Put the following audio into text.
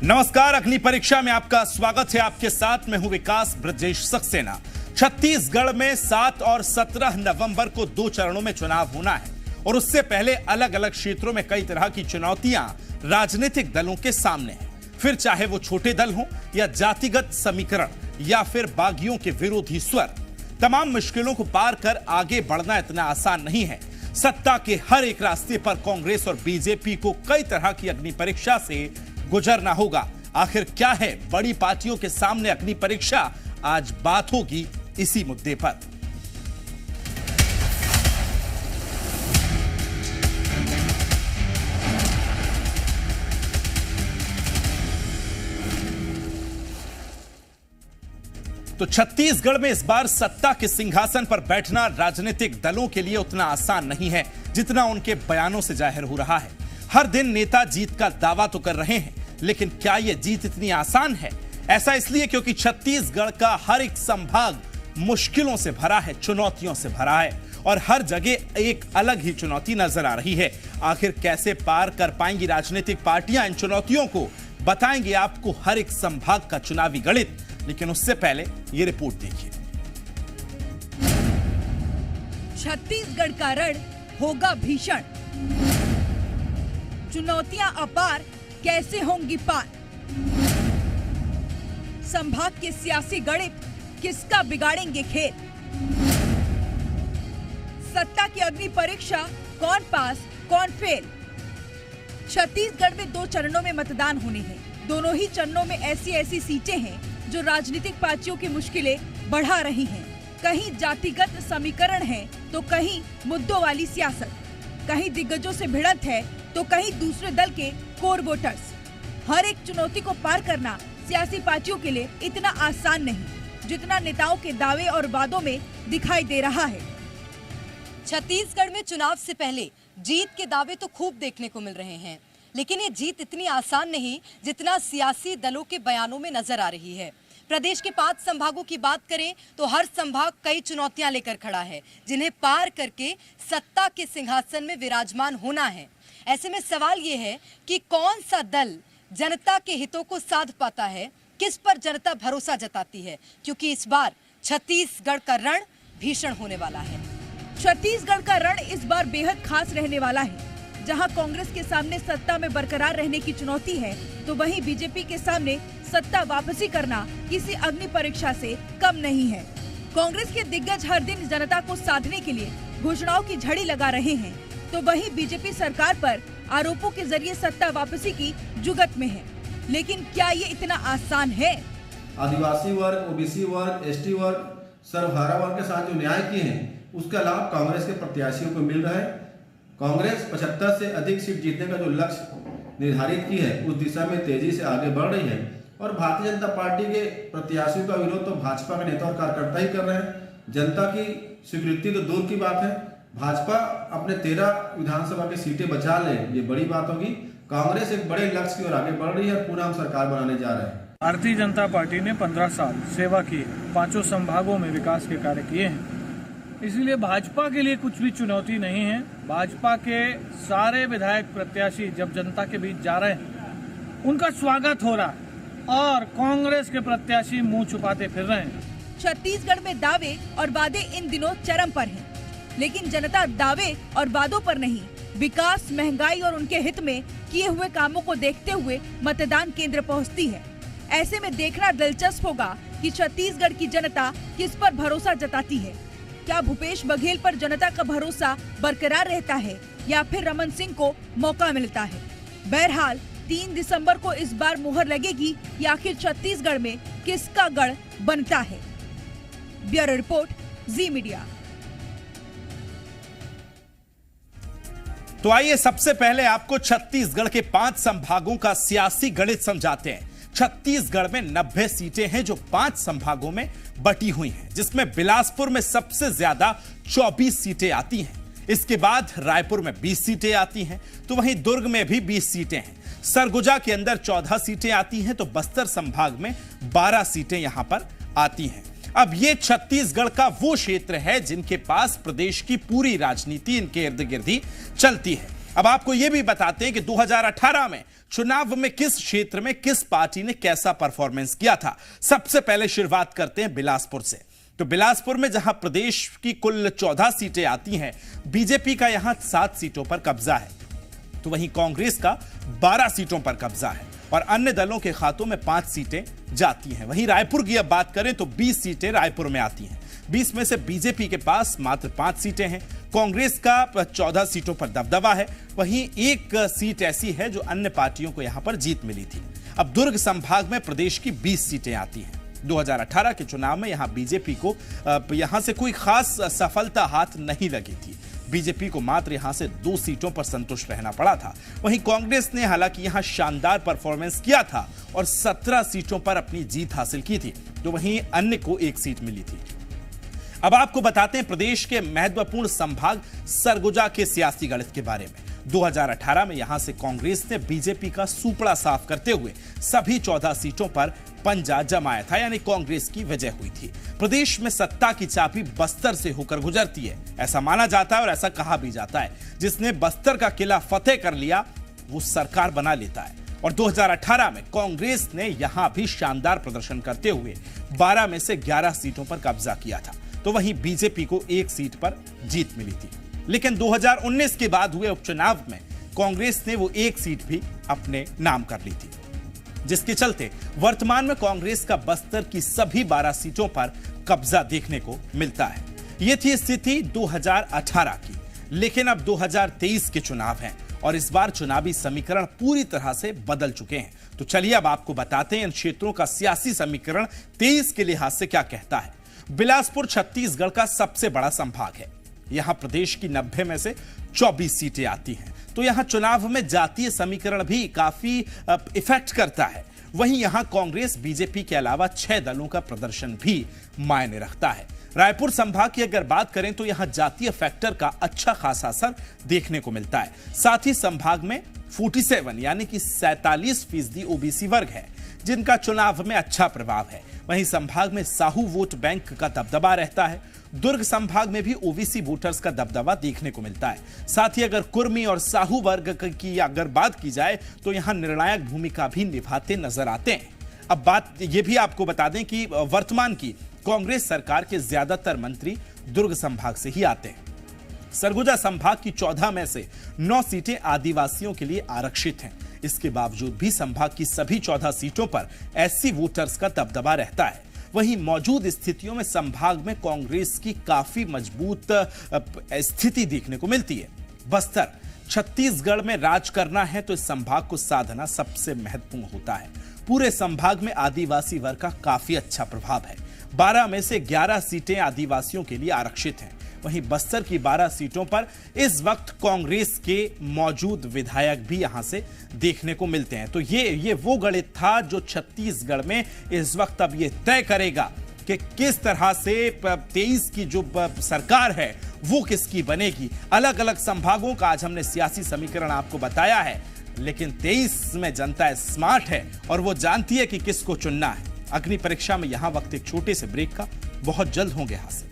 नमस्कार, अग्नि परीक्षा में आपका स्वागत है। आपके साथ मैं हूं विकास ब्रजेश सक्सेना। छत्तीसगढ़ में 7 और 17 नवंबर को 2 चरणों में चुनाव होना है और उससे पहले अलग अलग क्षेत्रों में कई तरह की चुनौतियां राजनीतिक दलों के सामने हैं। फिर चाहे वो छोटे दल हों या जातिगत समीकरण या फिर बागियों के विरोधी स्वर, तमाम मुश्किलों को पार कर आगे बढ़ना इतना आसान नहीं है। सत्ता के हर एक रास्ते पर कांग्रेस और बीजेपी को कई तरह की अग्नि परीक्षा से गुजरना होगा। आखिर क्या है बड़ी पार्टियों के सामने अग्नि परीक्षा? आज बात होगी इसी मुद्दे पर। तो छत्तीसगढ़ में इस बार सत्ता के सिंहासन पर बैठना राजनीतिक दलों के लिए उतना आसान नहीं है जितना उनके बयानों से जाहिर हो रहा है। हर दिन नेता जीत का दावा तो कर रहे हैं, लेकिन क्या यह जीत इतनी आसान है? ऐसा इसलिए क्योंकि छत्तीसगढ़ का हर एक संभाग मुश्किलों से भरा है, चुनौतियों से भरा है और हर जगह एक अलग ही चुनौती नजर आ रही है। आखिर कैसे पार कर पाएंगी राजनीतिक पार्टियां इन चुनौतियों को? बताएंगे आपको हर एक संभाग का चुनावी गणित, लेकिन उससे पहले यह रिपोर्ट देखिए। छत्तीसगढ़ का रण होगा भीषण, चुनौतियां अपार, कैसे होंगी पार? संभाग के सियासी गणित किसका बिगाड़ेंगे खेल? सत्ता की अग्नि परीक्षा, कौन पास कौन फेल? छत्तीसगढ़ में 2 चरणों में मतदान होने हैं। दोनों ही चरणों में ऐसी सीटें हैं जो राजनीतिक पार्टियों की मुश्किलें बढ़ा रही हैं। कहीं जातिगत समीकरण है तो कहीं मुद्दों वाली सियासत, कहीं दिग्गजों से भिड़ंत है तो कहीं दूसरे दल के कोर वोटर्स। हर एक चुनौती को पार करना सियासी पार्टियों के लिए इतना आसान नहीं जितना नेताओं के दावे और वादों में दिखाई दे रहा है। छत्तीसगढ़ में चुनाव से पहले जीत के दावे तो खूब देखने को मिल रहे हैं, लेकिन ये जीत इतनी आसान नहीं जितना सियासी दलों के बयानों में नजर आ रही है। प्रदेश के 5 संभागों की बात करें तो हर संभाग कई चुनौतियां लेकर खड़ा है, जिन्हें पार करके सत्ता के सिंहासन में विराजमान होना है। ऐसे में सवाल ये है कि कौन सा दल जनता के हितों को साध पाता है, किस पर जनता भरोसा जताती है, क्योंकि इस बार छत्तीसगढ़ का रण भीषण होने वाला है। छत्तीसगढ़ का रण इस बार बेहद खास रहने वाला है। जहां कांग्रेस के सामने सत्ता में बरकरार रहने की चुनौती है, तो वहीं बीजेपी के सामने सत्ता वापसी करना किसी अग्नि परीक्षा से कम नहीं है। कांग्रेस के दिग्गज हर दिन जनता को साधने के लिए घोषणाओं की झड़ी लगा रहे हैं, तो वहीं बीजेपी सरकार पर आरोपों के जरिए सत्ता वापसी की जुगत में है। लेकिन क्या ये इतना आसान है? आदिवासी वर्ग, ओबीसी वर्ग, एसटी वर्ग, सर्वहारा वर्ग के साथ जो न्याय किए हैं, उसका लाभ कांग्रेस के प्रत्याशियों को मिल रहा है। कांग्रेस 75 से अधिक सीट जीतने का जो लक्ष्य निर्धारित की है, उस दिशा में तेजी से आगे बढ़ रही है और भारतीय जनता पार्टी के प्रत्याशियों का विरोध तो भाजपा के नेता और कार्यकर्ता ही कर रहे हैं। जनता की स्वीकृति तो दूर की बात है, भाजपा अपने 13 विधानसभा की सीटें बचा ले, ये बड़ी बात होगी। कांग्रेस एक बड़े लक्ष्य की ओर आगे बढ़ रही है और पूरा हम सरकार बनाने जा रहे हैं। भारतीय जनता पार्टी ने 15 साल सेवा की है, 5 संभागों में विकास के कार्य किए हैं, इसलिए भाजपा के लिए कुछ भी चुनौती नहीं है। भाजपा के सारे विधायक प्रत्याशी जब जनता के बीच जा रहे हैं, उनका स्वागत हो रहा है और कांग्रेस के प्रत्याशी मुंह छुपाते फिर रहे हैं। छत्तीसगढ़ में दावे और वादे इन दिनों चरम पर हैं, लेकिन जनता दावे और वादों पर नहीं, विकास, महंगाई और उनके हित में किए हुए कामों को देखते हुए मतदान केंद्र पहुंचती है। ऐसे में देखना दिलचस्प होगा कि छत्तीसगढ़ की जनता किस पर भरोसा जताती है। क्या भूपेश बघेल पर जनता का भरोसा बरकरार रहता है या फिर रमन सिंह को मौका मिलता है? बहरहाल 3 दिसंबर को इस बार मुहर लगेगी कि आखिर छत्तीसगढ़ में किसका गढ़ बनता है। ब्यूरो रिपोर्ट, जी मीडिया। तो आइए सबसे पहले आपको छत्तीसगढ़ के 5 संभागों का सियासी गणित समझाते हैं। छत्तीसगढ़ में 90 सीटें हैं जो 5 संभागों में बटी हुई हैं, जिसमें बिलासपुर में सबसे ज्यादा 24 सीटें आती हैं। इसके बाद रायपुर में 20 सीटें आती हैं, तो वहीं दुर्ग में भी 20 सीटें हैं। सरगुजा के अंदर 14 सीटें आती हैं, तो बस्तर संभाग में 12 सीटें यहां पर आती हैं। अब ये छत्तीसगढ़ का वो क्षेत्र है जिनके पास प्रदेश की पूरी राजनीति इनके इर्द गिर्द ही चलती है। अब आपको यह भी बताते हैं कि 2018 में चुनाव में किस क्षेत्र में किस पार्टी ने कैसा परफॉर्मेंस किया था। सबसे पहले शुरुआत करते हैं बिलासपुर से। तो बिलासपुर में जहां प्रदेश की कुल 14 सीटें आती हैं, बीजेपी का यहां 7 सीटों पर कब्जा है, तो वहीं कांग्रेस का 12 सीटों पर कब्जा है और अन्य दलों के खातों में 5 सीटें जाती हैं। वहीं रायपुर की अब बात करें तो 20 सीटें रायपुर में आती हैं। 20 में से बीजेपी के पास मात्र 5 सीटें हैं। कांग्रेस का 14 सीटों पर दबदबा है। वहीं एक सीट ऐसी है जो अन्य पार्टियों को यहां पर जीत मिली थी। अब दुर्ग संभाग में प्रदेश की 20 सीटें आती हैं। 2018 के चुनाव में यहां बीजेपी को यहां से कोई खास सफलता हाथ नहीं लगी थी। बीजेपी को मात्र यहां से 2 सीटों पर संतुष्ट रहना पड़ा था। वहीं कांग्रेस ने हालांकि यहां शानदार परफॉर्मेंस किया था और 17 सीटों पर अपनी जीत हासिल की थी, तो वहीं अन्य को 1 सीट मिली थी। अब आपको बताते हैं प्रदेश के महत्वपूर्ण संभाग सरगुजा के सियासी गणित के बारे में। 2018 में यहां से कांग्रेस ने बीजेपी का सूपड़ा साफ करते हुए सभी 14 सीटों पर पंजा जमाया था, यानी कांग्रेस की विजय हुई थी। प्रदेश में सत्ता की चाबी बस्तर से होकर गुजरती है, ऐसा माना जाता है और ऐसा कहा भी जाता है। जिसने बस्तर का किला फतेह कर लिया वो सरकार बना लेता है। और 2018 में कांग्रेस ने यहां भी शानदार प्रदर्शन करते हुए 12 में से 11 सीटों पर कब्जा किया था, तो वहीं बीजेपी को 1 सीट पर जीत मिली थी। लेकिन 2019 के बाद हुए उपचुनाव में कांग्रेस ने वो 1 सीट भी अपने नाम कर ली थी, जिसके चलते वर्तमान में कांग्रेस का बस्तर की सभी 12 सीटों पर कब्जा देखने को मिलता है। यह थी स्थिति 2018 की। लेकिन अब 2023 के चुनाव हैं और इस बार चुनावी समीकरण पूरी तरह से बदल चुके हैं। तो चलिए अब आपको बताते हैं इन क्षेत्रों का सियासी समीकरण 23 के लिहाज से क्या कहता है। बिलासपुर छत्तीसगढ़ का सबसे बड़ा संभाग है। यहां प्रदेश की 90 में से 24 सीटें आती हैं, तो यहां चुनाव में जातीय समीकरण भी काफी इफेक्ट करता है। वहीं यहां कांग्रेस बीजेपी के अलावा 6 दलों का प्रदर्शन भी मायने रखता है। रायपुर संभाग की अगर बात करें तो यहां जातीय फैक्टर का अच्छा खासा असर देखने को मिलता है। साथ ही संभाग में 47 यानी कि 47% ओबीसी वर्ग है, जिनका चुनाव में अच्छा प्रभाव है। वहीं संभाग में साहू वोट बैंक का दबदबा रहता है। दुर्ग संभाग में भी ओबीसी वोटर्स का दबदबा देखने को मिलता है। साथ ही अगर कुर्मी और साहू वर्ग की अगर बात की जाए तो यहां निर्णायक भूमिका भी निभाते नजर आते हैं। अब बात यह भी आपको बता दें कि वर्तमान की कांग्रेस सरकार के ज्यादातर मंत्री दुर्ग संभाग से ही आते हैं। सरगुजा संभाग की 14 में से 9 सीटें आदिवासियों के लिए आरक्षित हैं। इसके बावजूद भी संभाग की सभी 14 सीटों पर एससी वोटर्स का दबदबा रहता है। वहीं मौजूद स्थितियों में संभाग में कांग्रेस की काफी मजबूत स्थिति देखने को मिलती है। बस्तर छत्तीसगढ़ में राज करना है तो इस संभाग को साधना सबसे महत्वपूर्ण होता है। पूरे संभाग में आदिवासी वर्ग का काफी अच्छा प्रभाव है। 12 में से 11 सीटें आदिवासियों के लिए आरक्षित हैं। वहीं बस्तर की 12 सीटों पर इस वक्त कांग्रेस के मौजूद विधायक भी यहां से देखने को मिलते हैं। तो ये वो गणित था जो छत्तीसगढ़ में इस वक्त अब ये तय करेगा कि किस तरह से 23 की जो सरकार है वो किसकी बनेगी। अलग अलग संभागों का आज हमने सियासी समीकरण आपको बताया है, लेकिन 23 में जनता स्मार्ट है और वो जानती है कि किसको चुनना है। अग्नि परीक्षा में यहां वक्त एक छोटे से ब्रेक का, बहुत जल्द होंगे हासिल।